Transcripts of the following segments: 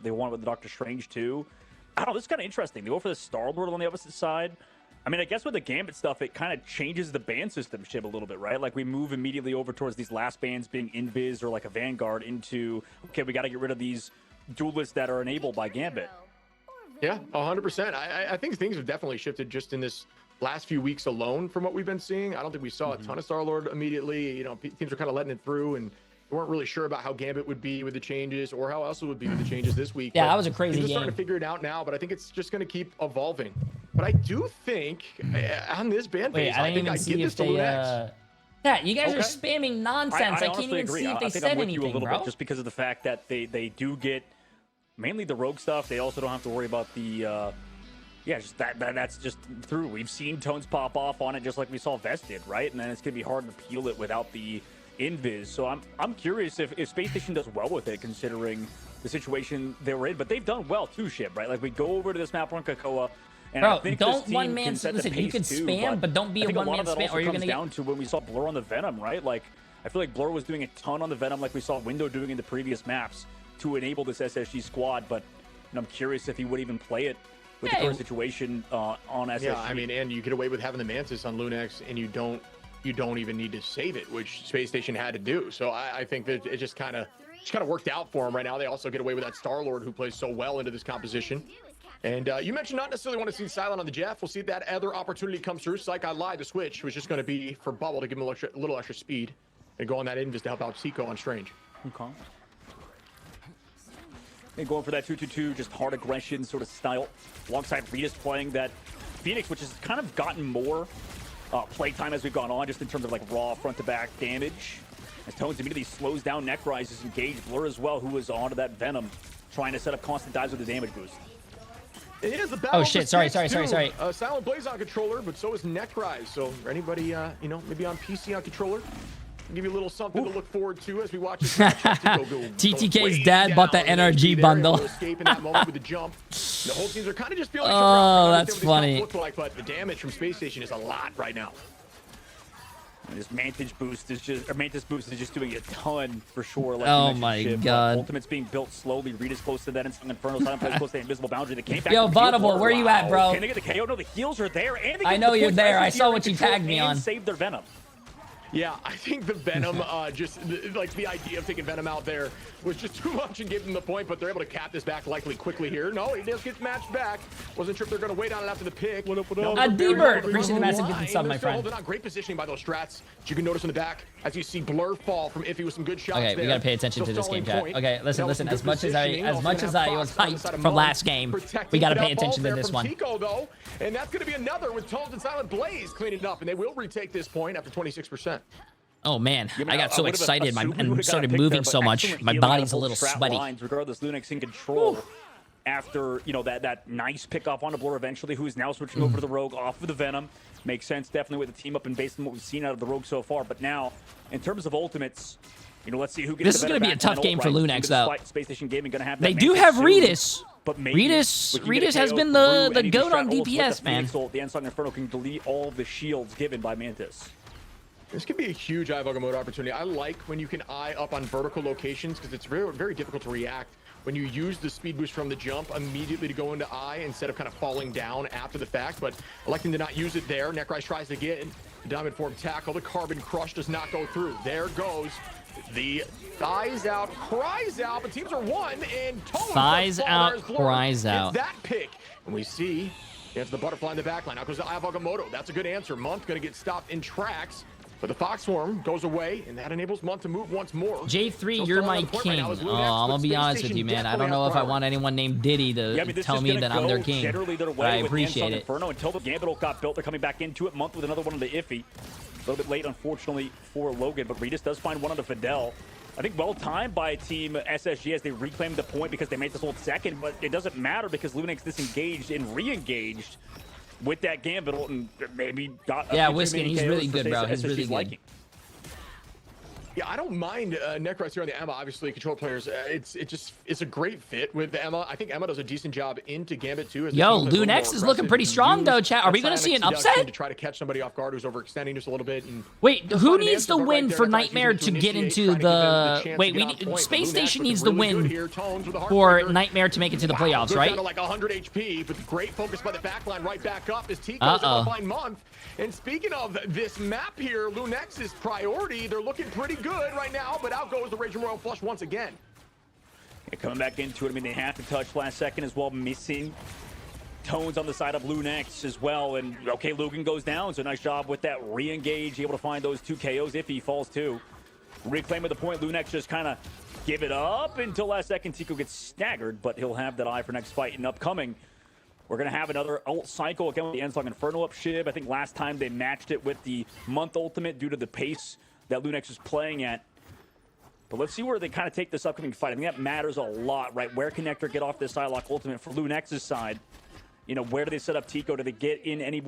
They want it with the Doctor Strange too. I don't know. This is kind of interesting. They go for the Star-Lord on the opposite side. I mean, I guess with the Gambit stuff, it kind of changes the ban system ship a little bit, right? Like, we move immediately over towards these last bans being Invis or like a Vanguard into, okay, we got to get rid of these duelists that are enabled by Gambit. Yeah, 100%. I think things have definitely shifted just in this last few weeks alone from what we've been seeing. I don't think we saw a ton of Star-Lord immediately. You know, teams are kind of letting it through, and we weren't really sure about how Gambit would be with the changes or how else it would be with the changes this week. Yeah, but that was a crazy we're game. starting to figure it out now, but I think it's just going to keep evolving. But I do think on this ban phase, I think I'd give this to LUNEX. Yeah, you guys are spamming nonsense. I can't even agree. see if they I think said I'm with anything, you a little bro. bit, just because of the fact that they do get mainly the rogue stuff. They also don't have to worry about the just that's just through. We've seen tones pop off on it just like we saw Vest did, right? And then it's gonna be hard to peel it without the invis. So I'm curious if Space Station does well with it, considering the situation they were in. But they've done well too, Ship, right? Like, we go over to this map on Kakoa. And bro, I think don't this one man. listen, You can spam, but don't be a one man spam, or you're gonna get down to when we saw Blur on the Venom, right? Like, I feel like Blur was doing a ton on the Venom, like we saw Window doing in the previous maps to enable this SSG squad. But I'm curious if he would even play it with the current situation on SSG. Yeah, I mean, and you get away with having the Mantis on LUNEX, and you don't even need to save it, which Space Station had to do. So I think that it just kind of worked out for him right now. They also get away with that Star-Lord who plays so well into this composition. And you mentioned not necessarily want to see Silent on the Jeff. We'll see if that other opportunity comes through. Psych, I lied. The switch was just going to be for Bubble to give him a little extra speed and go on that invis to help out Seiko on Strange. Okay. And going for that 2-2-2, just hard aggression sort of style, alongside Ritas playing that Phoenix, which has kind of gotten more playtime as we've gone on, just in terms of like raw front-to-back damage. As Tones immediately slows down Necrise, is engaged. Blur as well, who was onto that Venom, trying to set up constant dives with the damage boost. It is the battle. Oh shit! Sorry. Silent Blaze on controller, but so is Necrise. So for anybody, maybe on PC on controller, give you a little something to look forward to as we watch this matchup. TTK's dad bought the NRG bundle. Escape in that moment with the jump. The whole teams are kind of just feeling. Oh, that's funny. Look like, but the damage from Space Station is a lot right now. And this Mantis boost is just doing a ton for sure. Like oh my god! Ultimate's being built slowly. Rita's close to that Instant Inferno. Silent plays close to the invisible boundary. They came back. Yo, Bonnable, where you at, bro? Can they get the KO? No, the heals are there. And I know you're there. I saw what you tagged me on. Saved their Venom. Yeah, I think the Venom, just like the idea of taking Venom out there was just too much and gave them the point, but they're able to cap this back likely quickly here. No, he does get matched back. Wasn't sure if they're going to wait on it after the pick. D-Bird, appreciate the massive gift and sub, my friend. Holding on, great positioning by those strats. As you can notice in the back, as you see Blur fall from Iffy with some good shots. Okay, we gotta pay attention to this game, chat. Okay, listen. As much as I was hyped from last game, we gotta pay attention to this one. Tico, though, and that's going to be another with Tones and Silent Blaze cleaning it up, and they will retake this point after 26%. Oh man, I got so excited and started moving so much. My body's a little sweaty. Regardless, LUNEX in control after that nice pick off on the Blur eventually, who is now switching over to the Rogue off of the Venom. Makes sense definitely with the team up and based on what we've seen out of the Rogue so far. But now, in terms of ultimates, let's see who gets. This is going to be a tough game for LUNEX though. Space Station Gaming gonna have they do have Ritas. But Ritas has been the goat on DPS, man. The Instant Inferno can delete all of the shields given by Mantis. This could be a huge eye mode opportunity. I like when you can eye up on vertical locations because it's very, very difficult to react when you use the speed boost from the jump immediately to go into eye instead of kind of falling down after the fact. But electing to not use it there, Necrise tries to get the diamond form tackle. The carbon crush does not go through. There goes the thighs out, cries out, but teams are one and Tones thighs out, cries out. That pick, and we see it's the butterfly in the backline. Now goes to Ivagamoto. That's a good answer. Month going to get stopped in tracks. But the Fox Swarm goes away, and that enables Month to move once more. J3, you're my king. I'm gonna be honest with you, man. I don't know if I want anyone named Diddy to tell me that I'm their king. But I appreciate it. Inferno until the Gambit got built, they're coming back into it. Month with another one on the Iffy. A little bit late, unfortunately, for Logan, but Ritas does find one on the Fidel. I think well timed by Team SSG as they reclaimed the point because they made this hold second, but it doesn't matter because LUNEX disengaged and re-engaged with that Gambit and maybe got Whiskin, he's really good, bro. He's really good. Yeah, I don't mind Necros here on the Emma. Obviously, control players. It's a great fit with the Emma. I think Emma does a decent job into Gambit too. Yo, LUNEX is looking pretty strong though, chat. Are we gonna see an upset? To try to catch somebody off guard who's overextending just a little bit. And wait, who needs the win for Nightmare to get into the? Wait, Space Station needs the win for Nightmare to make it to the playoffs, right? Like 100 HP, but great focus by the backline right back up as Tico's able to find Month. And speaking of this map here, LUNEX's priority, they're looking pretty good right now, but out goes the Raging Royal Flush once again. Yeah, coming back into it, I mean, they have to touch last second as well, missing Tones on the side of LUNEX as well. And okay, Lugan goes down, so nice job with that re-engage, able to find those 2 KOs if he falls too. Reclaim at the point, LUNEX just kind of give it up until last second. Tico gets staggered, but he'll have that eye for next fight and upcoming. We're going to have another ult cycle again with the Ensong Inferno up Shib. I think last time they matched it with the Month ultimate due to the pace that LUNEX is playing at. But let's see where they kind of take this upcoming fight. I think that matters a lot, right? Where can Nectar get off this Psylocke ultimate for LUNEX's side? You know, where do they set up Tico? Do they get in any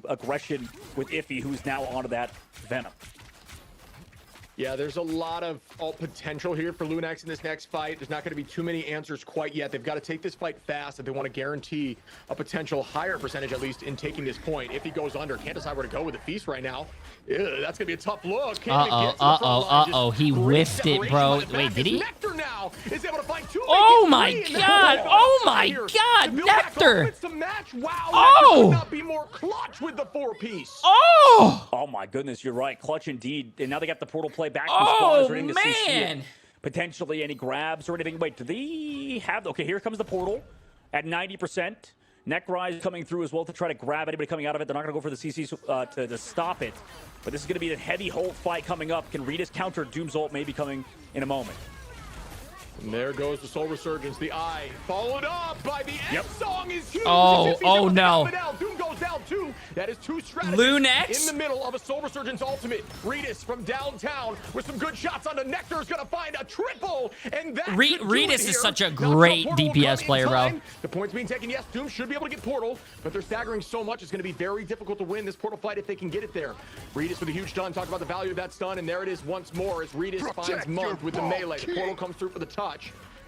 aggression with Iffy, who's now onto that Venom? Yeah, there's a lot of ult potential here for LUNEX in this next fight. There's not going to be too many answers quite yet. They've got to take this fight fast if they want to guarantee a potential higher percentage, at least, in taking this point. If he goes under, can't decide where to go with the Feast right now. Ew, that's going to be a tough look. He whiffed it, bro. Wait, did he? Nectar now is able to find 2. Oh my god! Oh my god! Nectar! To match. Wow, oh! Nectar could not be more clutch with the 4-piece. Oh! Oh my goodness, you're right. Clutch indeed. And now they got the portal play back. Oh man! Potentially any grabs or anything. Wait, do they have? Okay, here comes the portal at 90%. Necrise coming through as well to try to grab anybody coming out of it. They're not going to go for the CC to stop it. But this is going to be a heavy hold fight coming up. Can Regis counter Doom's ult? Maybe coming in a moment. And there goes the Soul Resurgence, the eye, followed up by the end song is huge. Oh no. Doom goes down too. That is 2 strategies LUNEX in the middle of a Soul Resurgence ultimate. Regis from downtown with some good shots on the Nectar is going to find a triple. And that Regis is such a great DPS player, bro. The point's being taken. Yes, Doom should be able to get Portal, but they're staggering so much. It's going to be very difficult to win this Portal fight if they can get it there. Regis with a huge stun. Talk about the value of that stun. And there it is once more as Regis finds Month with the melee. The Portal comes through for the touch.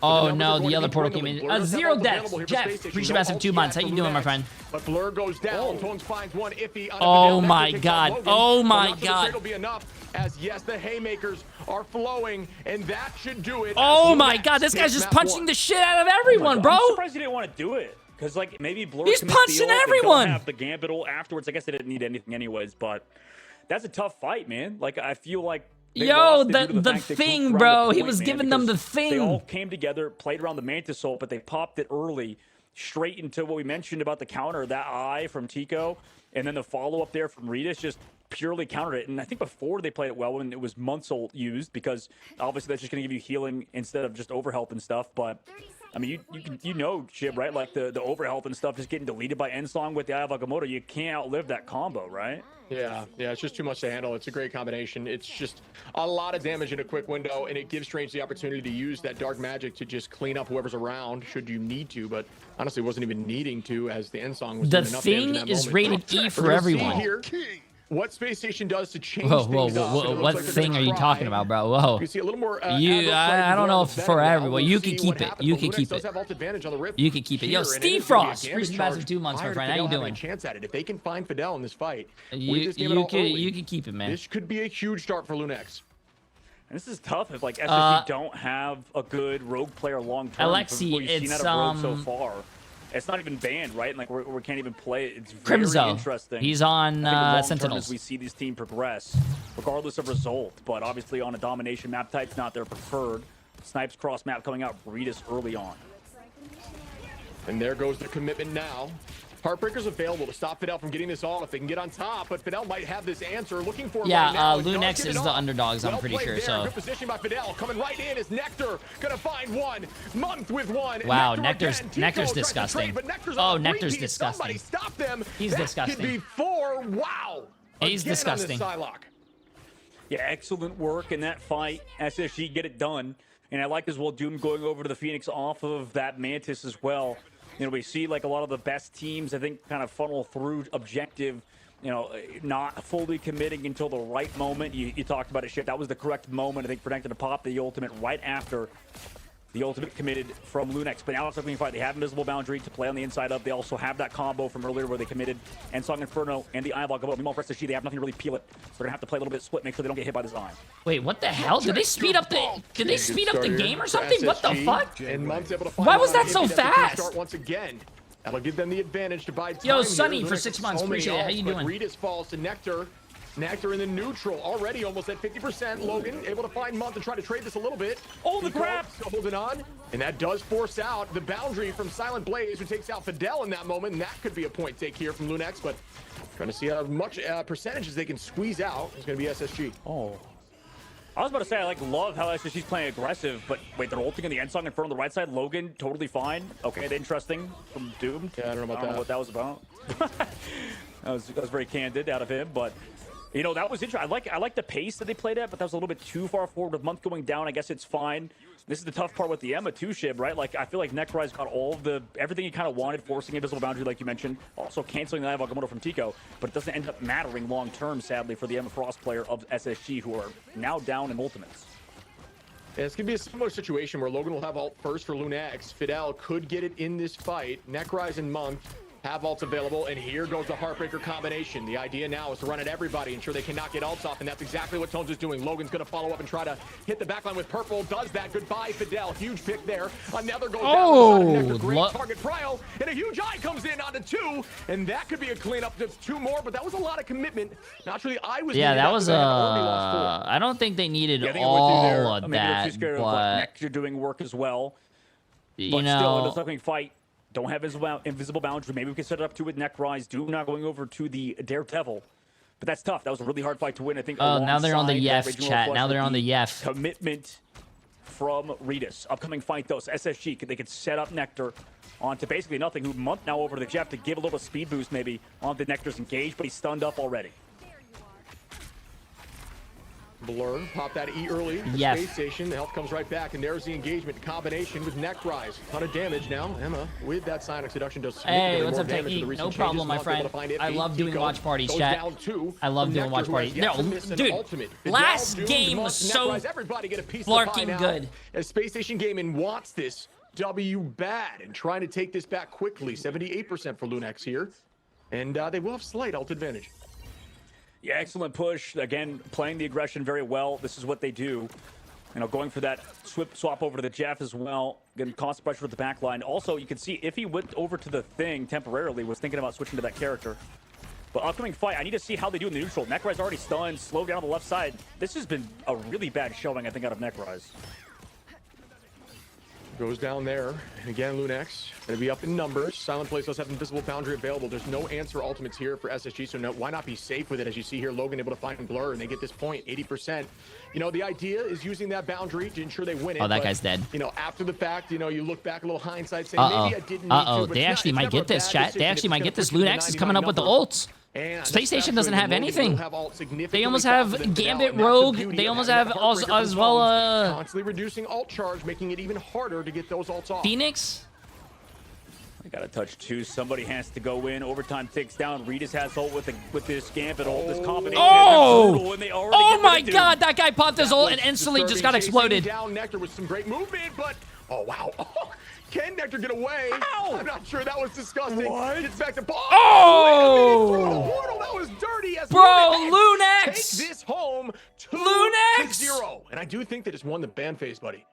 Oh no, the other portal came in. 0 deaths. Jeff, appreciate you massive 2 months. How you doing, my friend? But Blur goes down. Tones finds one Iffy. Oh my god. Oh my god. It'll be enough as yes, the haymakers are flowing, and that should do it. Oh my god, this guy's just punching the shit out of everyone, bro. I'm surprised he didn't want to do it. Because, like, maybe Blur He's punching everyone. Have the Gambit ult afterwards. I guess they didn't need anything anyways, but that's a tough fight, man. Like, I feel like yo, the thing, bro. He was giving them the thing. They all came together, played around the Mantis ult, but they popped it early, straight into what we mentioned about the counter, that eye from Tico, and then the follow-up there from Regis just purely countered it. And I think before they played it well when it was Month's ult used, because obviously that's just going to give you healing instead of just overhealth and stuff, but I mean, you know, Shib, right? Like the overhealth and stuff just getting deleted by Ensong with the Eye of Agamotto. You can't outlive that combo, right? Yeah, it's just too much to handle. It's a great combination. It's just a lot of damage in a quick window, and it gives Strange the opportunity to use that dark magic to just clean up whoever's around, should you need to, but honestly wasn't even needing to, as the Ensong was doing enough damage in that moment. The thing is rated E for everyone. Here, what Space Station does to change things up. What thing are you talking about, bro? Whoa. You see a little more. I don't know if for everyone. You can keep it. You can keep it. You can keep it. Yo, Steve Frost, recent massive 2 months, my friend. How you doing? Chance at it. If they can find Fidel in this fight, you can keep it, man. This could be a huge start for LUNEX. And this is tough if like SSG don't have a good rogue player long term. Alexi, it's so far. It's not even banned, right? And like we can't even play it. It's very interesting. He's on Sentinels. As we see this team progress, regardless of result, but obviously on a domination map type's not their preferred. Snipes cross map coming out Regis early on. And there goes the commitment now. Heartbreaker's available to stop Fidel from getting this all if they can get on top, but Fidel might have this answer looking for yeah, right now. LUNEX is the underdogs, I'm pretty sure. So good position by Fidel. Coming right in is Nectar. Gonna find one. Month with one. Wow, Nectar's disgusting. Oh, Nectar's disgusting. Somebody stop them. He's disgusting. Could be 4. Wow. He's disgusting. Yeah, excellent work in that fight. SSG get it done. And I like as well Doom going over to the Phoenix off of that Mantis as well. You know, we see like a lot of the best teams, I think, kind of funnel through objective you know, not fully committing until the right moment. You talked about it, shit. That was the correct moment, I think, for Nectar to pop the ultimate right after the ultimate committed from LUNEX. But now it's looking fight. They have Invisible Boundary to play on the inside of. They also have that combo from earlier where they committed and Song Inferno and the Eye of Alchemy. Meanwhile, for SSG, they have nothing to really peel it. So they're going to have to play a little bit split, make sure they don't get hit by the Zion. Wait, what the hell? Did they speed up the game or something? What the fuck? And Mug's able to find Why was that so fast? Start once again. That'll give them the advantage to buy time. Yo, Sunny here. for 6 months. Appreciate it. How you doing? Regis falls to Nectar. Nectar in the neutral, already almost at 50%. Logan able to find Month to try to trade this a little bit. Oh, the grab! Still holding on, and that does force out the boundary from Silent Blaze, who takes out Fidel in that moment, and that could be a point take here from LUNEX, but trying to see how much percentage they can squeeze out. It's going to be SSG. Oh. I was about to say, I love how SSG's playing aggressive, but wait, they're ulting in the end song in front on the right side. Logan, totally fine. Okay, interesting from Doom. Yeah, I don't know what that was about. that was very candid out of him, but you know, that was interesting. I like the pace that they played at, but that was a little bit too far forward with Month going down. I guess it's fine. This is the tough part with the Emma too, Shib, right? Like, I feel like Necry's got everything he kind of wanted, forcing Invisible Boundary, like you mentioned, also canceling the Eye of Agamotto from Tico, but it doesn't end up mattering long-term, sadly, for the Emma Frost player of SSG, who are now down in ultimates. Yeah, it's going to be a similar situation where Logan will have ult first for LUNEX. Fidel could get it in this fight. Necry's and Monk have ults available, and here goes the Heartbreaker combination. The idea now is to run at everybody, ensure they cannot get ults off, and that's exactly what Tones is doing. Logan's going to follow up and try to hit the backline with Purple. Does that. Goodbye, Fidel. Huge pick there. Another goes down. Great target Prio, and a huge eye comes in onto 2, and that could be a cleanup. That's 2 more, but that was a lot of commitment. Naturally, I was that was I don't think they needed all of that, but Nectar doing work as well. You but know, still, in this upcoming fight, don't have invisible boundary. Maybe we can set it up to with Necry's. Doom now going over to the Daredevil. But that's tough. That was a really hard fight to win, I think. Oh, now they're on the Yef chat. Now they're on the Yef. Commitment from Regis. Upcoming fight, though, SSG. They could set up Nectar onto basically nothing. Who Month now over to the Jeff to give a little speed boost maybe on the Nectar's engaged, but he's stunned up already. Blur, pop that E early. Yes. Space Station, the health comes right back, and there's the engagement combination with Necry's. Ton of damage now. Emma, with that Psionic Seduction, does hey, what's up, Technique? No problem, my friend. I love doing watch parties, chat. I love doing watch parties. No, dude, last game was so flarking good. A Space Station Gaming wants this W bad and trying to take this back quickly. 78% for LUNEX here, and they will have slight ult advantage. Yeah, excellent push. Again, playing the aggression very well. This is what they do. You know, going for that swap over to the Jeff as well. Getting constant pressure with the back line. Also, you can see if he went over to the Thing temporarily, was thinking about switching to that character. But upcoming fight, I need to see how they do in the neutral. Necry's already stunned, slowed down on the left side. This has been a really bad showing, I think, out of Necry's. Goes down there, and again, LUNEX going to be up in numbers. Silent Blaze does have Invisible Boundary available. There's no answer ultimates here for SSG, so why not be safe with it? As you see here, Logan able to find Blur, and they get this point, 80%. You know, the idea is using that boundary to ensure they win it. Oh, that guy's dead. You know, after the fact, you know, you look back a little hindsight, saying maybe I didn't need to. They actually might get this, chat. They actually might get this. LUNEX is coming up with the ults. And Space Station doesn't have anything. They almost have Gambit Rogue. They almost have as well. Constantly reducing ult charge, making it even harder to get those ults off. Phoenix. They got to touch 2. Somebody has to go in. Overtime ticks down. Regis has ult with this Gambit ult. This combination. Oh my God! That guy popped his ult and instantly just got exploded. Down Nectar with some great movement, but oh wow. Can Nectar get away? Ow! I'm not sure. That was disgusting. What? Gets back to Oh! Portal. That was dirty as bro, LUNEX! Take this home 2-0. And I do think they just won the ban phase, buddy.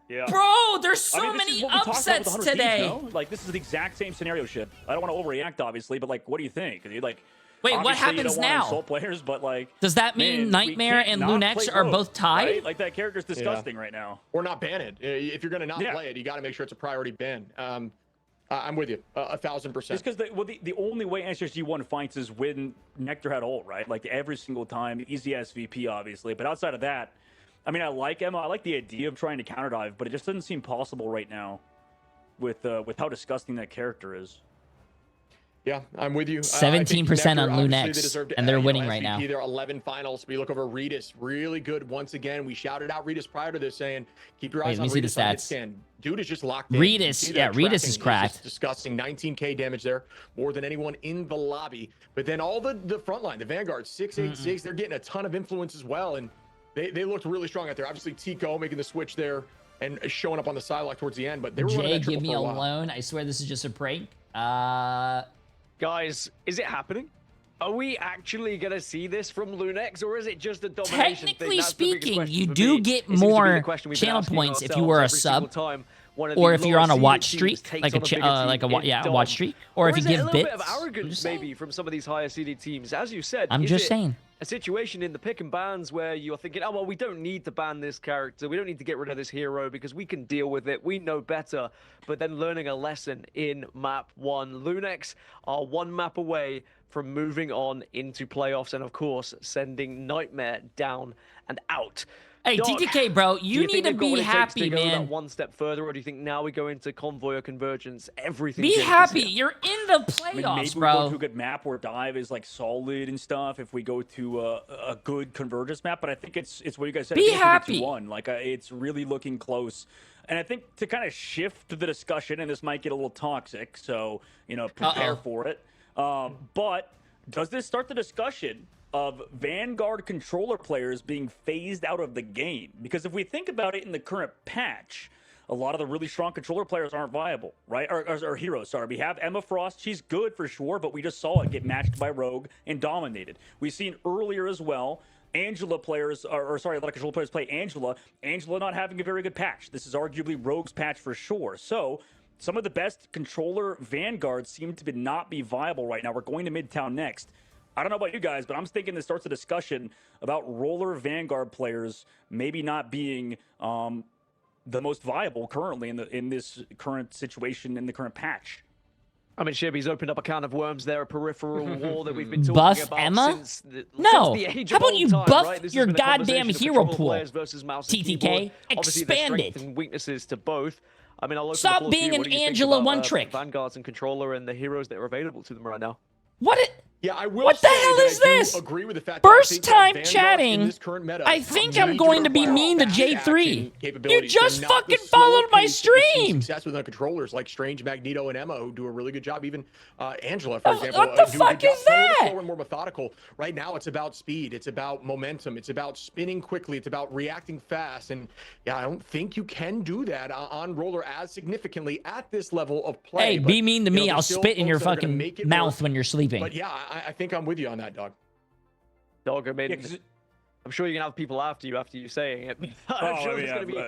Yeah. Bro, there's so many upsets today. Like, this is the exact same scenario, shit. I don't want to overreact, obviously, but like, what do you think? Like, wait, what happens now? Insult players, but like, does that mean Nightmare and LUNEX are both tied? Right? Like, that character's disgusting right now. Or not ban it. If you're gonna not play it, you got to make sure it's a priority ban. I'm with you, 1000%. Just because the only way SSG won fights is when Nectar had ult, right? Like, every single time, easy SVP, obviously. But outside of that, I mean, I like Emma. I like the idea of trying to counter dive, but it just doesn't seem possible right now with how disgusting that character is. Yeah, I'm with you. 17% on LUNEX, and they're winning right now. They're 11 finals. We look over Regis, really good once again. We shouted out Regis prior to this, saying, keep your eyes on Regis on hit scan. dude is just locked in. Redis, yeah, Redis is cracked. Disgusting. 19k damage there, more than anyone in the lobby. But then all the front line, the Vanguard 686, they're getting a ton of influence as well, and they looked really strong out there. Obviously, Tico making the switch there and showing up on the side lock towards the end. But they were Jay, give me a loan. I swear this is just a prank. Guys, is it happening? Are we actually going to see this from LUNEX, or is it just a domination Technically thing? speaking, you do get more channel points if you were a sub, or if you're on a watch streak, like a watch streak, or if you give bits. Is it a little bit of arrogance maybe from some of these higher seeded teams? As you said, I'm just saying. A situation in the pick and bans where you're thinking, oh, well, we don't need to ban this character. We don't need to get rid of this hero because we can deal with it. We know better. But then learning a lesson in map 1. LUNEX are 1 map away from moving on into playoffs and, of course, sending Nightmare down and out. Hey, Dog, TTK, bro, you need to be happy, to man. Go that one step further, or do you think now we go into convoy or convergence? Everything. Be happy. You're in the playoffs, maybe bro. We go to a good map where dive is like solid and stuff. If we go to a good convergence map, but I think it's what you guys said. Be happy. Like it's really looking close. And I think to kind of shift the discussion, and this might get a little toxic, so prepare for it. But does this start the discussion of Vanguard controller players being phased out of the game? Because if we think about it in the current patch, a lot of the really strong controller players aren't viable, right? Or heroes, sorry. We have Emma Frost. She's good for sure, but we just saw it get matched by Rogue and dominated. We've seen earlier as well, Angela players, a lot of controller players play Angela. Angela not having a very good patch. This is arguably Rogue's patch for sure. So some of the best controller Vanguards seem to not be viable right now. We're going to Midtown next. I don't know about you guys, but I'm thinking this starts a discussion about roller Vanguard players maybe not being the most viable currently in this current situation, in the current patch. I mean, Shibby's opened up a can of worms there, a peripheral war that we've been talking buff about Emma? since the age How of about all you time, buff right? your goddamn hero pool? TTK, expand it. And weaknesses to both. I mean, I'll open Stop the floor being to you. an What do you think Angela about, one trick. Vanguards and controller and the heroes that are available to them right now. Yeah, I will. What the hell is this? Agree with the fact First that time chatting. I think I'm going to be mean to Jay3. You just fucking followed my stream. Success with the controllers like Strange, Magneto, and Emma, who do a really good job. Even Angela, for example, what the fuck is that? Slower and more methodical. Right now, it's about speed. It's about momentum. It's about spinning quickly. It's about reacting fast. And yeah, I don't think you can do that on roller as significantly at this level of play. Hey, be mean to me. I'll spit in your fucking mouth when you're sleeping. But yeah, I think I'm with you on that, Dog. I mean, I'm sure you're gonna have people after you saying it. I'm sure there's gonna be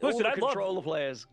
listen, I controller players.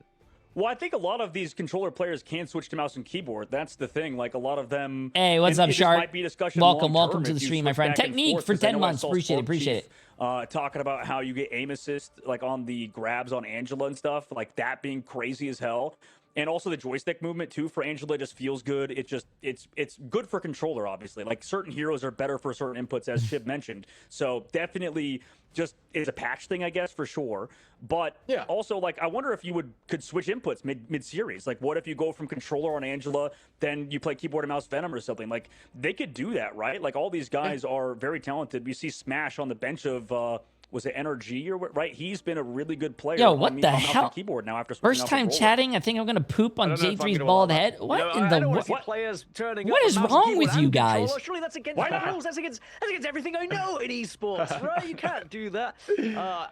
Well, I think a lot of these controller players can switch to mouse and keyboard. That's the thing. Like a lot of them. Hey, what's up, Shark? Welcome to the stream, my friend. Technique for 10 months. Appreciate it. Talking about how you get aim assist like on the grabs on Angela and stuff, like that being crazy as hell. And also the joystick movement too for Angela just feels good. It's good for controller, obviously. Like certain heroes are better for certain inputs, as Shib mentioned. So definitely just is a patch thing, I guess, for sure. But yeah, also like I wonder if you could switch inputs mid series. Like what if you go from controller on Angela, then you play keyboard and mouse Venom or something? Like they could do that, right? Like all these guys are very talented. We see Smash on the bench of was it NRG or what? Right? He's been a really good player. Yo, what the hell? Keyboard now after first time chatting. I think I'm gonna poop on Jay3's bald head. What in the what? Players turning what is wrong with you guys? Surely that's against the rules. That's against everything I know in esports, right? You can't do that.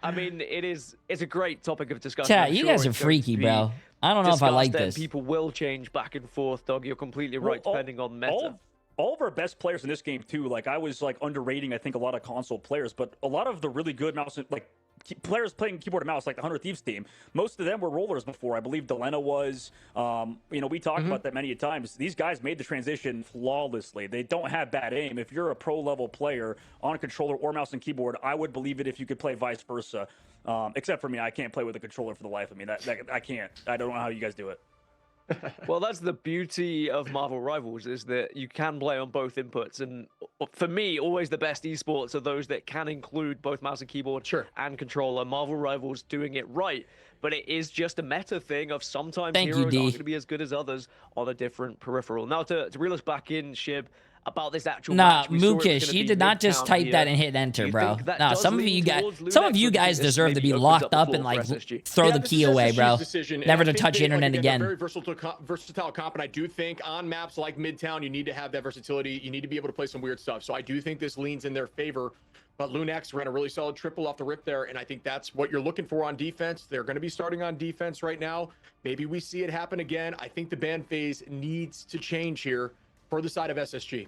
I mean, it's a great topic of discussion. Chat, you guys are freaky, bro. I don't know if I like this. People will change back and forth, Dog. You're completely right, depending on meta. All of our best players in this game too, like I was like underrating, I think, a lot of console players, but a lot of the really good mouse, like players playing keyboard and mouse, like the 100 Thieves team, most of them were rollers before. I believe Delena was. We talked about that many a times. These guys made the transition flawlessly. They don't have bad aim. If you're a pro level player on controller or mouse and keyboard, I would believe it if you could play vice versa. Except for me, I can't play with a controller for the life of me. That I can't. I don't know how you guys do it. Well, that's the beauty of Marvel Rivals, is that you can play on both inputs. And for me, always the best esports are those that can include both mouse and keyboard and controller. Marvel Rivals doing it right. But it is just a meta thing of sometimes heroes aren't going to be as good as others on a different peripheral. Now, to reel us back in, Shib, about this actual match. Mukesh, you did not just type that and hit enter, bro. No, some of you guys deserve to be locked up and like throw the key away, bro. Never to touch internet again. Very versatile comp, and I do think on maps like Midtown, you need to have that versatility. You need to be able to play some weird stuff. So I do think this leans in their favor. But LUNEX ran a really solid triple off the rip there, and I think that's what you're looking for on defense. They're going to be starting on defense right now. Maybe we see it happen again. I think the ban phase needs to change here for the side of SSG.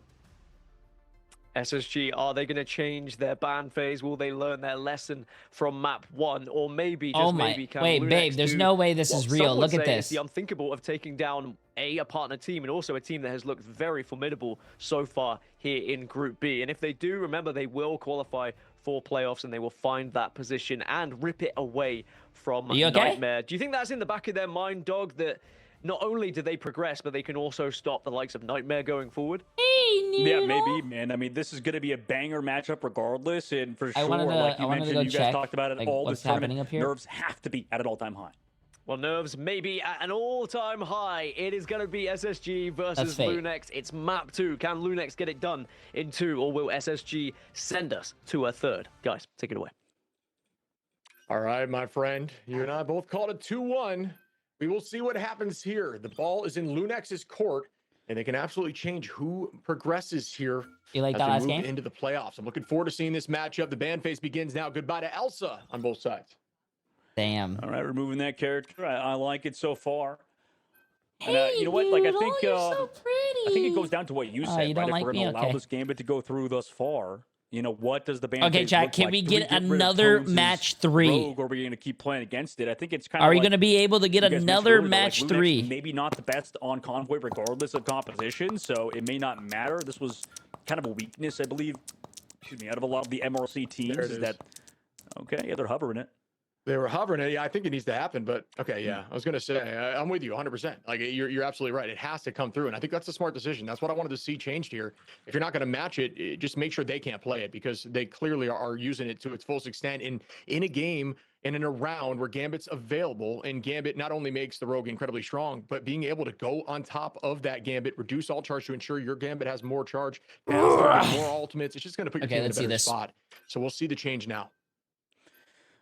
SSG, are they going to change their ban phase? Will they learn their lesson from map 1? Or maybe, just maybe, can wait, LUNEX babe, there's no way this is real. Look at this. It's the unthinkable of taking down a partner team, and also a team that has looked very formidable so far here in Group B. And if they do, remember, they will qualify for playoffs, and they will find that position and rip it away from Nightmare. Do you think that's in the back of their mind, Dog, that not only do they progress, but they can also stop the likes of Nightmare going forward? Yeah, maybe, man. I mean, this is going to be a banger matchup regardless, and for sure, like you mentioned, you guys talked about it like, all what's this tournament, happening up here? nerves have to be at an all-time high. Well, nerves may be at an all-time high. It is going to be SSG versus LUNEX. It's map 2. Can LUNEX get it done in 2, or will SSG send us to a 3rd? Guys, take it away. All right, my friend. You and I both called it 2-1. We will see what happens here. The ball is in LUNEX's court, and they can absolutely change who progresses here as that we move into the playoffs. I'm looking forward to seeing this matchup. The ban phase begins now. Goodbye to Elsa on both sides. Damn. All right, removing that character. I like it so far. Hey, and, you know what? Like, I think so I think it goes down to what you said. You don't right? like If we're me? going to allow this gambit to go through thus far, you know, what does the ban phase Jack, look can like? we Do get another match 3? Rogue, or are we going to keep playing against it? I think it's kind of Are we going to be able to get another match 3? Maybe not the best on Convoy regardless of composition, so it may not matter. This was kind of a weakness, I believe, out of a lot of the MRC teams. Is that okay? Yeah, they're hovering it. They were hovering it. Yeah, I think it needs to happen. But okay, yeah, I was gonna say I'm with you 100%. Like you're absolutely right. It has to come through, and I think that's a smart decision. That's what I wanted to see changed here. If you're not gonna match it, just make sure they can't play it, because they clearly are using it to its fullest extent in a game and in a round where Gambit's available. And Gambit not only makes the Rogue incredibly strong, but being able to go on top of that Gambit, reduce all charge to ensure your Gambit has more charge, more ultimates. It's just gonna put your team in a better spot. So we'll see the change now.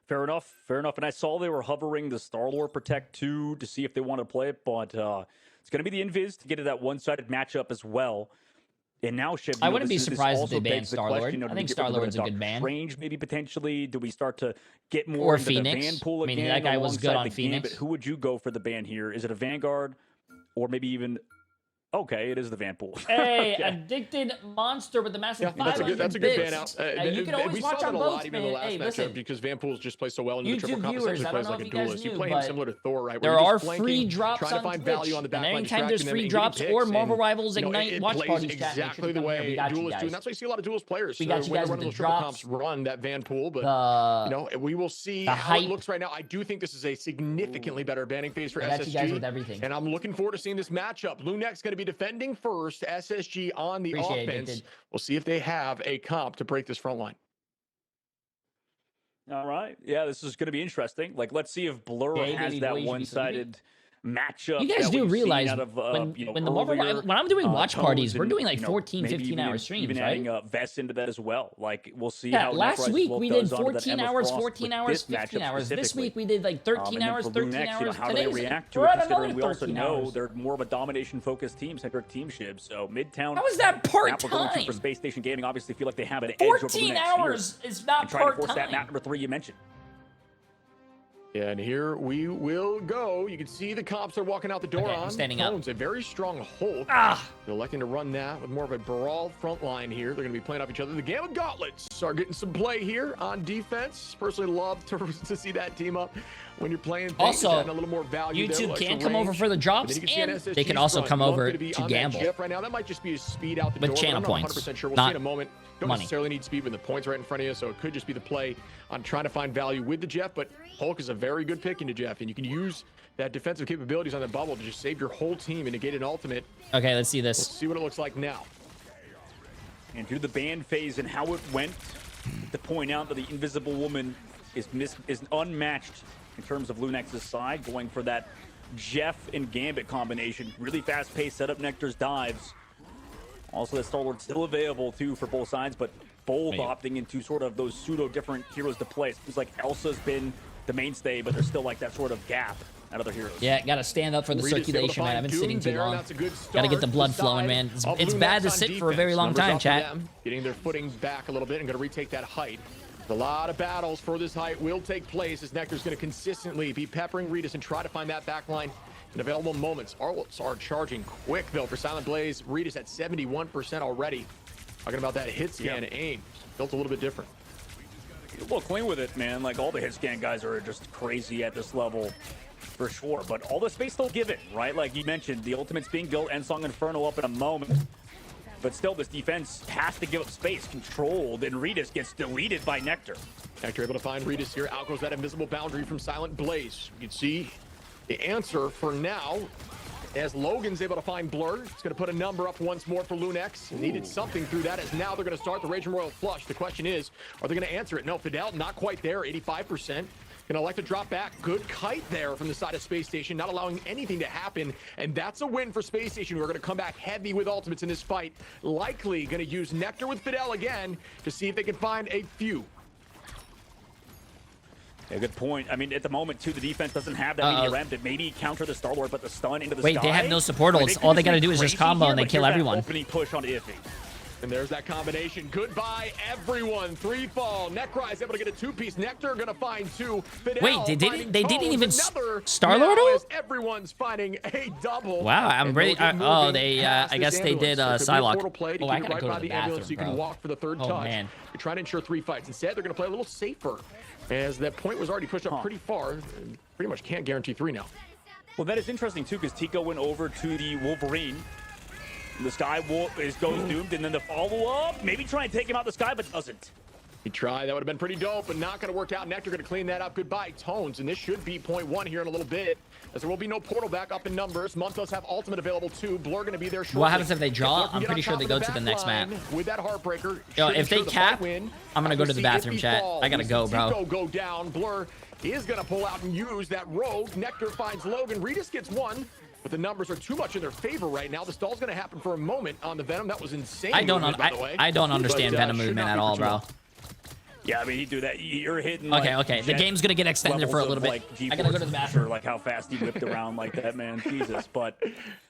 Fair enough. Fair enough. And I saw they were hovering the Star-Lord Protect 2 to see if they want to play it, but it's going to be the Invis to get to that one-sided matchup as well. And now, Shiv, I wouldn't be surprised if they ban Star-Lord. I think Star-Lord's a good ban. Range, maybe potentially. Do we start to get more into Phoenix. The ban pool again? I mean, that guy was good on Phoenix. But who would you go for the ban here? Is it a Vanguard, or maybe even... Okay, it is the van pool. Hey, Addicted Monster with the massive 500 that's a good ban out. You can always watch on both, man. Hey, listen. Because van pools just play so well in the triple comp. Essentially plays like a duelist. You play him similar to Thor, right? There are free drops on Twitch. And anytime there's free drops or Marvel Rivals Ignite watch parties, exactly the way duelists do. And that's why you see a lot of duelist players. We got you guys with the drops. Run that van pool, but you know, we will see how it looks right now. I do think this is a significantly better banning phase for SSG. And I'm looking forward to seeing this matchup. LUNEX going to be defending first. SSG on the offense. We'll see if they have a comp to break this front line. All right. Yeah, this is going to be interesting. Like, let's see if Blur has that one-sided matchup. You guys do realize when the Marvel, when I'm doing watch parties, we're doing like 14, 15-hour streams, even right? adding Vest into that as well. Like, we'll see how last week we did 14 hours, 14 hours, 15 hours. This week we did like 13 hours, 13 hours. How do they react to it, considering we also know they're more of a domination-focused team, centric team, Shib. So Midtown. How is that part-time? For Space Station Gaming, obviously feel like they have an edge over the 14 hours is not part-time. Trying to force that map number 3 you mentioned. Yeah, and here we will go. You can see the comps are walking out the door on. Standing up. A very strong Hulk. They're electing to run that with more of a brawl front line here. They're going to be playing off each other. The Gamma Gauntlets are getting some play here on defense. Personally love to see that team up when you're playing things. Also, a little more value YouTube can come over for the drops, and they can also come over to gamble. Right now, that might just be a speed out the door. With channel points. 100% sure. We'll see in a moment. Don't necessarily need speed when the points right in front of you, so it could just be the play on trying to find value with the Jeff. But Hulk is a very good pick into Jeff, and you can use that defensive capabilities on the bubble to just save your whole team and negate an ultimate. Okay, let's see this. Let's see what it looks like now. And through the ban phase and how it went, to point out that the Invisible Woman is unmatched in terms of LUNEX's side, going for that Jeff and Gambit combination. Really fast-paced setup, Nectar's dives. Also, the Star-Lord still available, too, for both sides, but both opting into sort of those pseudo-different heroes to play. It seems like Elsa's been the mainstay, but there's still, like, that sort of gap at other heroes. Yeah, got to stand up for the circulation, man. I've been sitting too long. Got to get the blood flowing, man. It's bad to sit for a very long time, chat. Getting their footing back a little bit and going to retake that height. A lot of battles for this height will take place as Nectar's going to consistently be peppering Regis and try to find that back line in available moments. Arlets are charging quick, though, for Silent Blaze. Regis at 71% already. Talking about that hit scan aim. Built a little bit different. Well, clean with it, man. Like, all the hit scan guys are just crazy at this level, for sure. But all the space they'll give it, right? Like you mentioned, the ultimate's being built, Ensong Inferno up in a moment. But still, this defense has to give up space, controlled, and Regis gets deleted by Nectar. Nectar able to find Regis here. Out goes that invisible boundary from Silent Blaze. You can see the answer for now as Logan's able to find Blur. It's going to put a number up once more for LUNEX. Needed something through that as now they're going to start the Raging Royal Flush. The question is, are they going to answer it? No, Fidel, not quite there, 85%. Gonna elect to drop back. Good kite there from the side of Space Station, not allowing anything to happen. And that's a win for Space Station, who are gonna come back heavy with ultimates in this fight. Likely gonna use Nectar with Fidel again to see if they can find a few. Yeah, good point. I mean, at the moment, too, the defense doesn't have that many ramp to maybe counter the Star-Lord, but the stun into the sky. Wait, they have no support ults. All they gotta do is just combo and they kill everyone. Opening push on Iffy. And there's that combination. Goodbye, everyone. 3 fall. Necry's able to get a 2-piece. Nectar gonna find 2. Fidel wait, they didn't even Star-Lord ult? Everyone's finding a double. Wow, I'm really. Oh, they. I guess they did Psylocke. Oh, I gotta go to the bathroom, so you can walk for the third touch. Man. You're trying to ensure 3 fights. Instead, they're gonna play a little safer, as that point was already pushed up pretty far. Pretty much can't guarantee 3 now. Well, that is interesting too, because Tico went over to the Wolverine. The Sky goes doomed, and then the follow-up, maybe try and take him out the sky, but doesn't. He tried. That would have been pretty dope, but not going to work out. Nectar going to clean that up. Goodbye, Tones, and this should be point 1 here in a little bit, as there will be no portal back up in numbers. Munt does have ultimate available too. Blur going to be there shortly. What happens if they draw? I'm pretty sure they go to the next map. With that Heartbreaker. Yo, if they cap, I'm going to go to the bathroom, chat. I got to go, bro. Go down. Blur is going to pull out and use that rogue. Nectar finds Logan. Regis gets 1. But the numbers are too much in their favor right now. The stall's going to happen for a moment on the Venom. That was insane. I don't understand Venom movement at all, bro. Yeah, I mean, he do that. You're hitting. Okay. The game's gonna get extended for a little bit. Like, I gotta go to the bathroom. Like how fast he whipped around like that, man. Jesus. But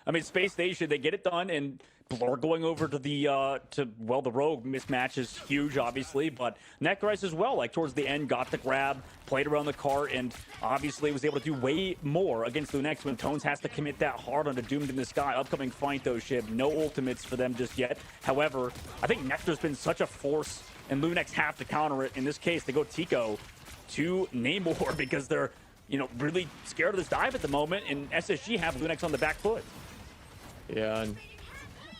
I mean, Space Station, they get it done, and Blur going over to the the Rogue mismatch is huge, obviously. But Necry's as well. Like towards the end, got the grab, played around the cart, and obviously was able to do way more against LUNEX when Tones has to commit that hard on the Doomed in the Sky. Upcoming fight though, Shib. No ultimates for them just yet. However, I think Nectar's been such a force, and LUNEX have to counter it. In this case, they go Tico to Namor because they're, really scared of this dive at the moment, and SSG have LUNEX on the back foot. Yeah, and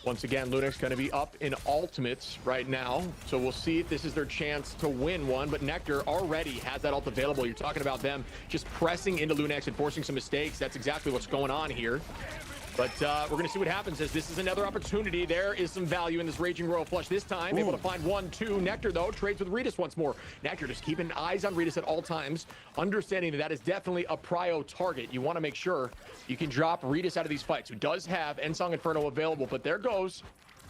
once again, LUNEX going to be up in ultimates right now, so we'll see if this is their chance to win one, but Nectar already has that ult available. You're talking about them just pressing into LUNEX and forcing some mistakes. That's exactly what's going on here. But we're going to see what happens, as this is another opportunity. There is some value in this Raging Royal Flush this time. Able to find 1-2. Nectar, though, trades with Regis once more. Nectar just keeping eyes on Regis at all times, understanding that is definitely a prio target. You want to make sure you can drop Regis out of these fights, who does have Ensong Inferno available. But there goes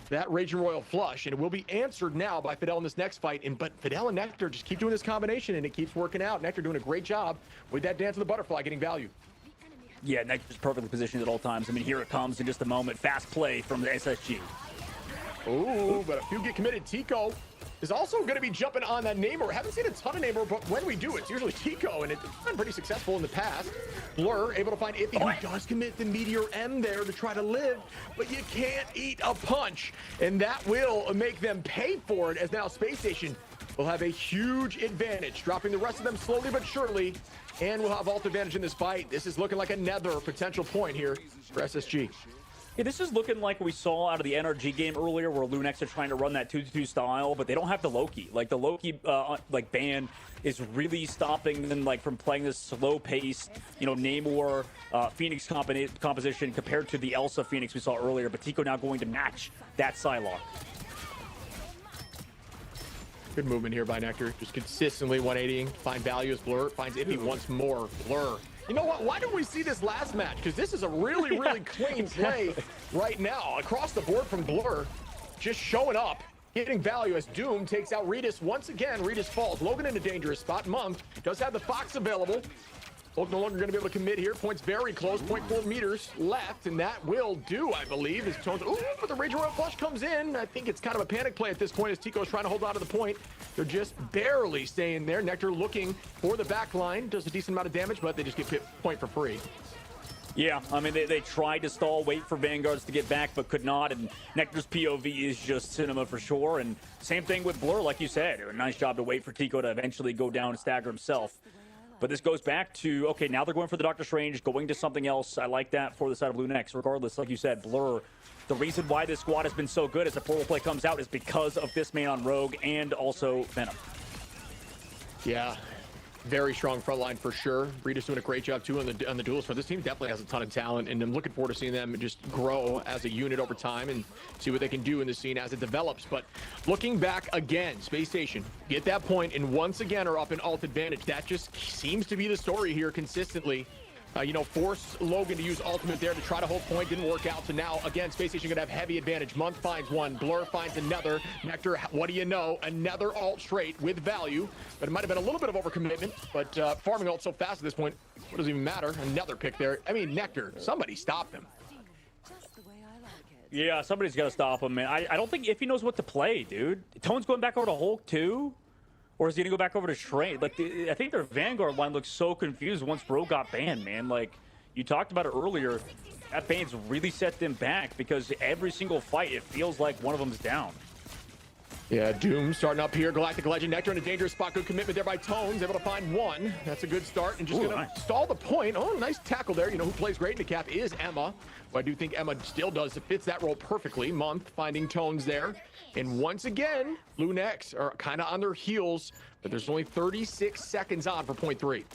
that Raging Royal Flush, and it will be answered now by Fidel in this next fight. But Fidel and Nectar just keep doing this combination, and it keeps working out. Nectar doing a great job with that Dance of the Butterfly, getting value. Yeah, Nectar's perfectly positioned at all times. I mean, here it comes in just a moment. Fast play from the SSG. Ooh, but a few get committed. Tico is also going to be jumping on that Namor. Haven't seen a ton of Namor, but when we do, it's usually Tico, and it's been pretty successful in the past. Blur able to find Iffy, who does commit the Meteor M there to try to live, but you can't eat a punch, and that will make them pay for it, as now Space Station will have a huge advantage, dropping the rest of them slowly but surely, and we'll have ult advantage in this fight. This is looking like another potential point here for SSG. Yeah, this is looking like we saw out of the NRG game earlier, where LUNEX are trying to run that 2-2 style, but they don't have the Loki. Like, the Loki ban is really stopping them from playing this slow pace, Namor Phoenix composition compared to the Elsa Phoenix we saw earlier. But Tico now going to match that Psylocke. Good movement here by Nectar. Just consistently 180ing. Find value as Blur finds Iffy once more. Blur. You know what? Why didn't we see this last match? Because this is a really, really clean play right now across the board from Blur. just showing up, getting value as Doom takes out Redis once again. Redis falls. Logan in a dangerous spot. Month does have the Fox available. Logan no longer going to be able to commit here. Points very close. 0.4 meters left, and that will do, I believe. As Tones, ooh, but the Rage Royal Flush comes in. I think it's kind of a panic play at this point as Tico's trying to hold on to the point. They're just barely staying there. Nectar looking for the back line. Does a decent amount of damage, but they just get point for free. Yeah, I mean, they tried to stall, wait for Vanguards to get back, but could not. And Nectar's POV is just cinema for sure. And same thing with Blur, like you said. A nice job to wait for Tico to eventually go down and stagger himself. But this goes back to, okay, now they're going for the Doctor Strange, going to something else. I like that for the side of LUNEX. Regardless, like you said, Blur, the reason why this squad has been so good as the portal play comes out is because of this man on Rogue and also Venom. Yeah. Very strong front line for sure. Rita's doing a great job too on the duels. For this team definitely has a ton of talent, and I'm looking forward to seeing them just grow as a unit over time and see what they can do in the scene as it develops. But looking back again, Space Station get that point and once again are up in alt advantage. That just seems to be the story here consistently. You know, force Logan to use ultimate there to try to hold point. Didn't work out. So now, again, Space Station going to have heavy advantage. Month finds one. Blur finds another. Nectar, what do you know? Another ult straight with value. But it might have been a little bit of overcommitment. But farming ult so fast at this point, what does it even matter? Another pick there. I mean, Nectar, somebody stop him. Yeah, somebody's got to stop him, man. I don't think Iffy knows what to play, dude. Tone's going back over to Hulk, too? Or is he going to go back over to Shrey? Like, I think their Vanguard line looks so confused once Bro got banned, man. Like, you talked about it earlier. That ban's really set them back because every single fight, it feels like one of them's down. Yeah, Doom starting up here. Galactic Legend, Nectar in a dangerous spot. Good commitment there by Tones. Able to find one. That's a good start. And just going to stall the point. Oh, nice tackle there. You know who plays great in the cap is Emma. Well, I do think Emma still does. It fits that role perfectly. Month finding Tones there. And once again, LUNEX are kind of on their heels. But there's only 36 seconds on for point 3.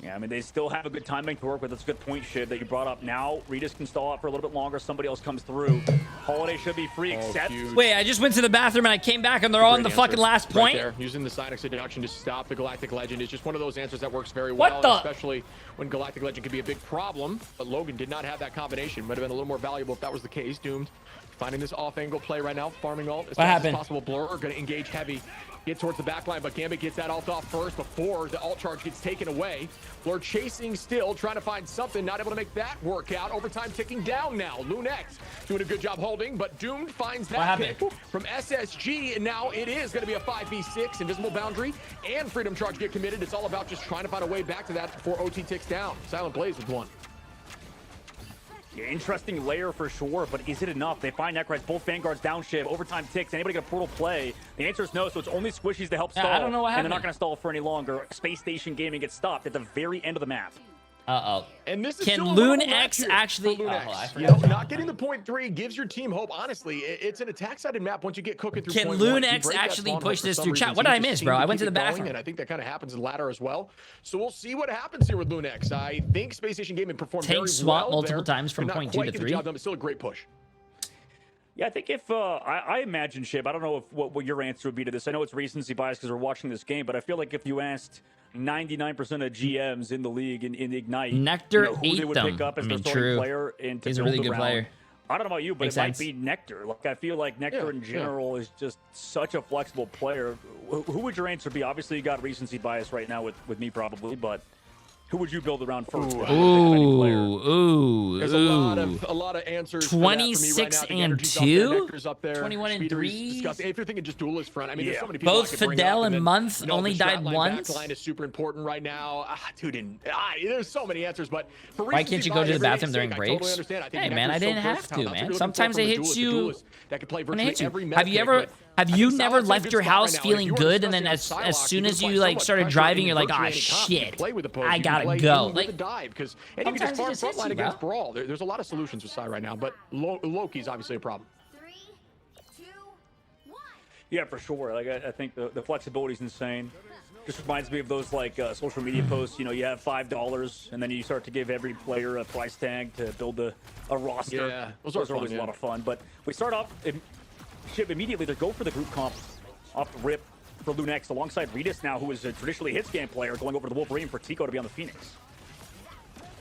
Yeah, I mean, they still have a good timing to work with. That's a good point, Shiv, that you brought up. Now, Redis can stall out for a little bit longer. Somebody else comes through. Holiday should be free, except... Wait, I just went to the bathroom and I came back and they're all on the fucking last point? Right there. Using the Sonic Seduction to stop the Galactic Legend is just one of those answers that works very well. Especially when Galactic Legend can be a big problem. But Logan did not have that combination. Might have been a little more valuable if that was the case. Doomed. Finding this off-angle play right now. Farming ult as fast as possible. Blur are going to engage heavy. Get towards the back line, but Gambit gets that ult off first before the ult charge gets taken away. Blur chasing still, trying to find something, not able to make that work out. Overtime ticking down now. LUNEX doing a good job holding, but Doomed finds that pick from SSG, and now it is going to be a 5v6. Invisible Boundary and Freedom Charge get committed. It's all about just trying to find a way back to that before OT ticks down. Silent Blaze with one. Yeah, interesting layer for sure, but is it enough? They find Necrite, both Vanguards down shift, overtime ticks. Anybody get a portal play? The answer is no, so it's only squishies to help stall. I don't know what happened. And they're not going to stall for any longer. Space Station Gaming gets stopped at the very end of the map. Uh-oh. And this is Can LUNEX actually... not getting the point 3 gives your team hope. Honestly, it's an attack-sided map once you get cooking through point 1. Can LUNEX actually push this through chat? What did I miss, bro? I went to the bathroom. And I think that kind of happens in ladder as well. So we'll see what happens here with LUNEX. I think Space Station Gaming performed very well swap multiple times from point 2 to 3. But still a great push. Yeah, I think if I imagine, Shib, I don't know if what your answer would be to this. I know it's recency bias because we're watching this game, but I feel like if you asked 99% of GMs in the league in Ignite, Nectar who they would pick up as their starting player and to He's a really good player. I don't know about you, but it might be Nectar. Like, I feel like Nectar in general is just such a flexible player. Who would your answer be? Obviously, you got recency bias right now with me probably, but who would you build around first? There's a lot of answers. 26 and 2, 21 and 3. If you're thinking just duelist front, I mean, there's so many people. Both Fidel and Month only died once. Line is super important right now. Dude, there's so many answers, but for why can't you go to the bathroom during breaks? Hey, man, I didn't have to, man. Sometimes it hits you. Have you never left your house feeling good, and then as soon as you like started driving, you're like, ah, shit, I gotta go. Like, because and you can just farm front line against Brawl. There's a lot of solutions with Sai right now, but Loki's obviously a problem. 3, 2, 1. Yeah, for sure. Like, I think the flexibility is insane. Just reminds me of those like social media posts. You know, you have $5, and then you start to give every player a price tag to build a roster. Yeah, those are always a lot of fun. But we start off. Ship immediately. They go for the group comp off the rip for LUNEX alongside Redis now, who is a traditionally hit scan player, going over to the Wolverine for Tico to be on the Phoenix.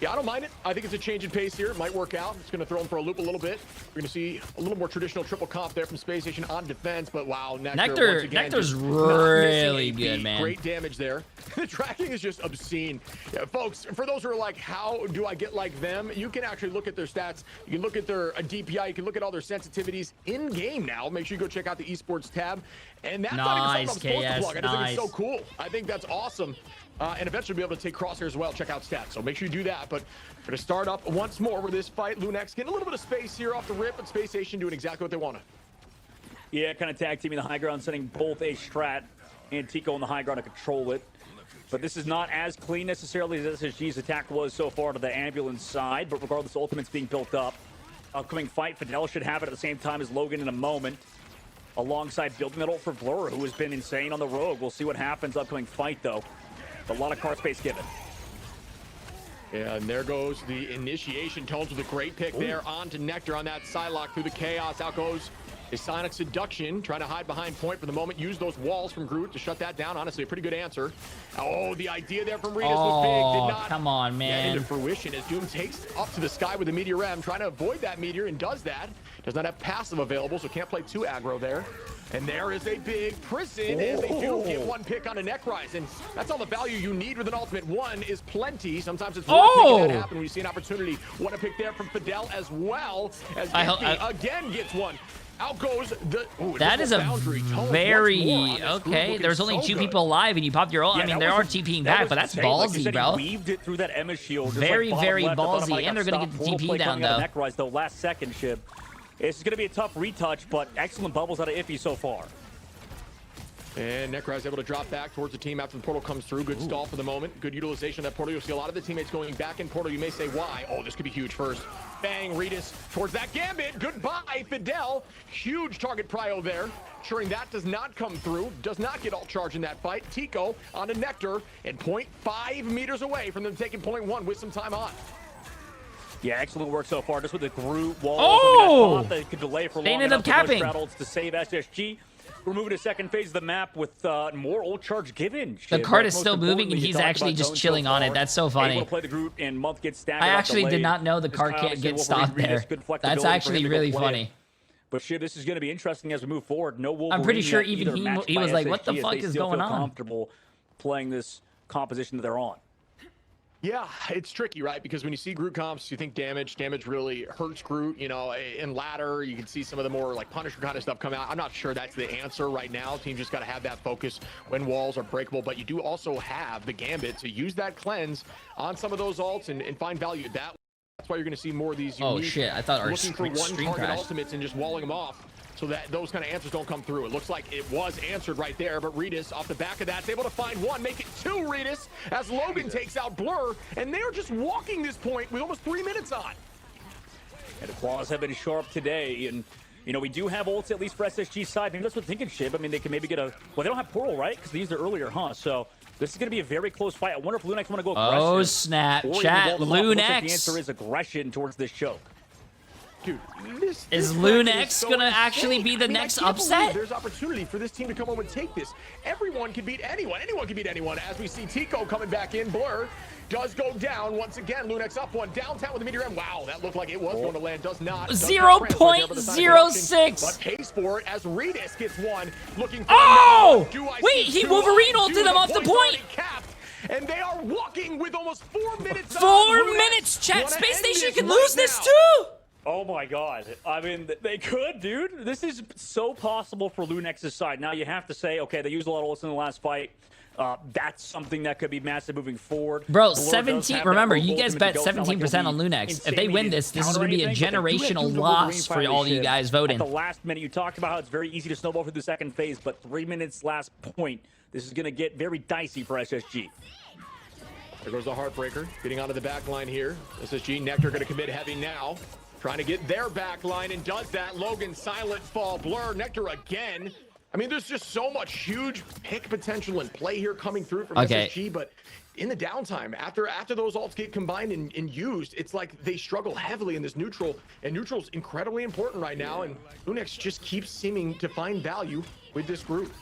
Yeah, I don't mind it. I think it's a change in pace here. It might work out. It's going to throw him for a loop a little bit. We're going to see a little more traditional triple comp there from Space Station on defense, but wow, Nectar's really good, man. Great damage there. The tracking is just obscene. Yeah, folks, for those who are like, how do I get like them? You can actually look at their stats. You can look at their DPI. You can look at all their sensitivities in game now. Make sure you go check out the esports tab. And that's not even something I'm supposed to plug. I just think it's so cool. I think that's awesome. And eventually be able to take crosshair as well. Check out stats. So make sure you do that. But we're going to start up once more with this fight. LUNEX getting a little bit of space here off the rip, but Space Station doing exactly what they want to. Yeah, kind of tag teaming the high ground, sending both a Strat and Tico on the high ground to control it. But this is not as clean necessarily as SSG's attack was so far to the ambulance side. But regardless, Ultimate's being built up. Upcoming fight, Fidel should have it at the same time as Logan in a moment. Alongside building that ult for Blur, who has been insane on the Rogue. We'll see what happens upcoming fight, though. A lot of card space given. Yeah, and there goes the initiation. Tones with a great pick there onto Nectar on that Psylocke through the chaos. Out goes a Sonic Seduction, trying to hide behind point for the moment. Use those walls from Groot to shut that down. Honestly, a pretty good answer. Oh, the idea there from Regis was big. Did not come on, man. Get into fruition as Doom takes up to the sky with the Meteor M, trying to avoid that Meteor, and does that. Does not have passive available, so can't play too aggro there. And there is a big prison as they do get one pick on a Necrise. And that's all the value you need with an ultimate. One is plenty. Sometimes it's worth making that happen when you see an opportunity. What a pick there from Fidel as well as again gets one. Out goes the... that is a very... Okay, there's only two people alive and you popped your ult. Yeah, I mean, they are TPing back, but that's ballsy, like bro. He weaved it through that Emma shield. Very, very ballsy. And they're going to get the TP down, though. Necrise, though, last second, Shib. This is going to be a tough retouch, but excellent bubbles out of Iffy so far. And Necrise able to drop back towards the team after the portal comes through. Good stall for the moment. Good utilization of that portal. You'll see a lot of the teammates going back in portal. You may say, why? Oh, this could be huge first. Bang, Regis towards that Gambit. Goodbye, Fidel. Huge target prio there. Ensuring that does not come through. Does not get alt charge in that fight. Tico onto Nectar and 0.5 meters away from them taking 0.1 with some time on. Yeah, excellent work so far. Just with the Groot wall. Oh! I thought they could delay for they long ended up capping to save SSG. We're moving to second phase of the map with more ult charge given. The card is still moving, and he's actually just chilling on it. That's so funny. Able to play the Groot and Month gets staggered. I actually did not know the card can't get stopped there. That's actually really funny. But shit, this is going to be interesting as we move forward. No Wolverine. I'm pretty sure even he was like, "What the fuck is going on?" Comfortable playing this composition that they're on. Yeah, it's tricky, right? Because when you see Groot comps, you think damage really hurts Groot. You know, in ladder, you can see some of the more like Punisher kind of stuff come out. I'm not sure that's the answer right now. Team just got to have that focus when walls are breakable. But you do also have the Gambit to use that cleanse on some of those ults and find value that. That's why you're going to see more of these unique, oh shit, I thought our looking for one target crashed. ultimates and just walling them off. So that those kind of answers don't come through. It looks like it was answered right there, but Regis off the back of that is able to find one, make it two Regis as Logan takes out Blur, and they're just walking this point with almost 3 minutes on. And the claws have been sharp today, and you know we do have ults at least for SSG's side. Maybe that's what thinking, Shib. I mean, they can maybe get a well. They don't have portal, right? Because they used it earlier, huh? So this is going to be a very close fight. I wonder if LUNEX want to go aggressive. Oh snap! Chat, LUNEX. Like the answer is aggression towards this choke. Dude, is LUNEX gonna actually be the next upset? There's opportunity for this team to come home and take this. Everyone can beat anyone. Anyone can beat anyone. As we see Tico coming back in, Blur does go down once again. LUNEX up one downtown with the Meteor M. Wow, that looked like it was going to land. Does not. 0.06. But pays for it as Regis gets one. Looking for wait, he Wolverine ulted him off the point. And they are walking with almost 4 minutes. 4 minutes, chat. Space Station can lose this too. Oh my god. I mean, they could, dude. This is so possible for LUNEX's side. Now you have to say, okay, they used a lot of ults in the last fight. That's something that could be massive moving forward. Bro, 17. Remember, you guys bet 17% on LUNEX. If they win this, this is going to be a generational loss for all you guys voting. At the last minute, you talked about how it's very easy to snowball through the second phase, but 3 minutes last point. This is going to get very dicey for SSG. There goes the Heartbreaker, getting onto the back line here. SSG, Nectar going to commit heavy now. Trying to get their back line and does that. Logan, silent fall, Blur, Nectar again. I mean, there's just so much huge pick potential and play here coming through from SSG, but in the downtime, after those ults get combined and used, it's like they struggle heavily in this neutral, and neutral's incredibly important right now, and LUNEX just keeps seeming to find value with this group.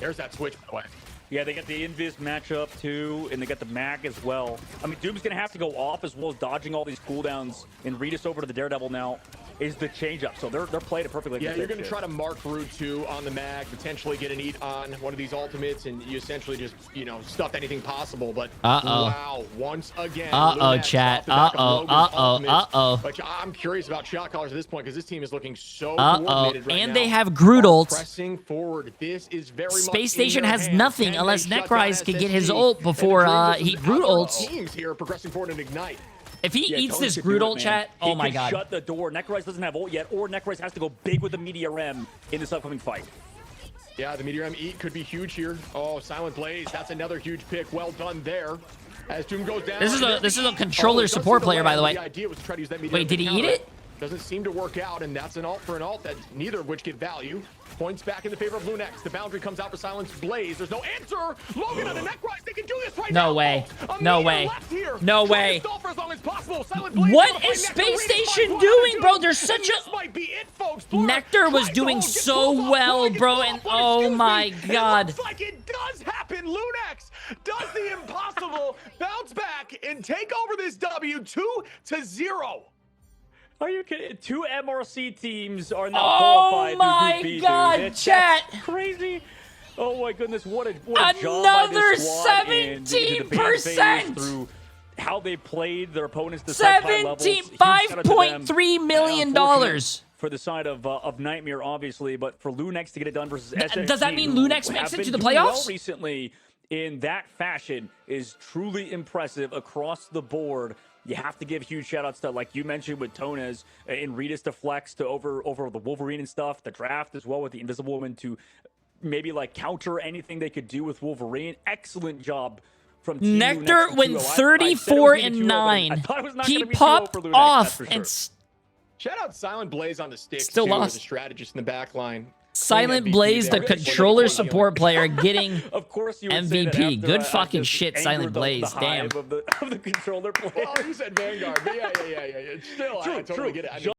There's that switch, by the way. Yeah, they got the Invis matchup too, and they got the Mag as well. I mean, Doom's gonna have to go off as well as dodging all these cooldowns and read us over to the Daredevil now is the change up. So they're playing it perfectly. Yeah, you're gonna try to mark Root 2 on the Mag, potentially get an eat on one of these ultimates, and you essentially just, you know, stuff anything possible. But wow, once again. Chat. But I'm curious about shot callers at this point because this team is looking so coordinated right and now. they have Groot ult. Pressing forward. This is very Space much Station in their has hands. nothing Can unless they shut Necrise down can get his SSD? ult before he Groot ults. Teams here progressing forward and Ignite. If he eats Tony this could Groot do it, ult, man. chat, oh my He god. could shut the door. Necrise doesn't have ult yet, or Necrise has to go big with the Meteor M in this upcoming fight. Yeah, the Meteor M eat could be huge here. Oh, Silent Blaze, that's another huge pick. Well done there. As Doom goes down. This is a controller support player, by the way. The idea was to try to use that Meteor Wait, M did to he counter eat it? Doesn't seem to work out, and that's an ult for an ult that neither of which get value. Points back in the favor of LUNEX. The boundary comes out for Silence Blaze. There's no answer. Logan on the Necrise. They can do this right now. No way. No way. No way. What is Space Station doing, bro? There's such a... Nectar was doing so well, bro, and oh my god. It looks like it does happen. LUNEX does the impossible. Bounce back and take over this W 2-0. Are you kidding? 2 MRC teams are now qualified. Oh my god, that's chat. Crazy. Oh my goodness, what a job by Another this squad, and the fan base 17%. through how they played their opponents to such high levels. $5.3 million. For the side of Nightmare, obviously, but for LUNEX to get it done versus SSG, does that mean who LUNEX have makes it been to the doing well playoffs? recently in that fashion is truly impressive across the board. You have to give huge shout outs to, like you mentioned, with Tonez and Ritas to flex to over the Wolverine and stuff, the draft as well with the Invisible Woman to maybe like counter anything they could do with Wolverine. Excellent job from Team Nectar LUNEX went 34-9. He popped off and shout out Silent Blaze on the stick. Still lost. As a strategist in the back line. Silent Blaze, the controller support player, getting MVP. Good fucking shit, Silent Blaze. Damn. Of the controller player. Well, you said Vanguard, but yeah. Still, I totally get it. I mean,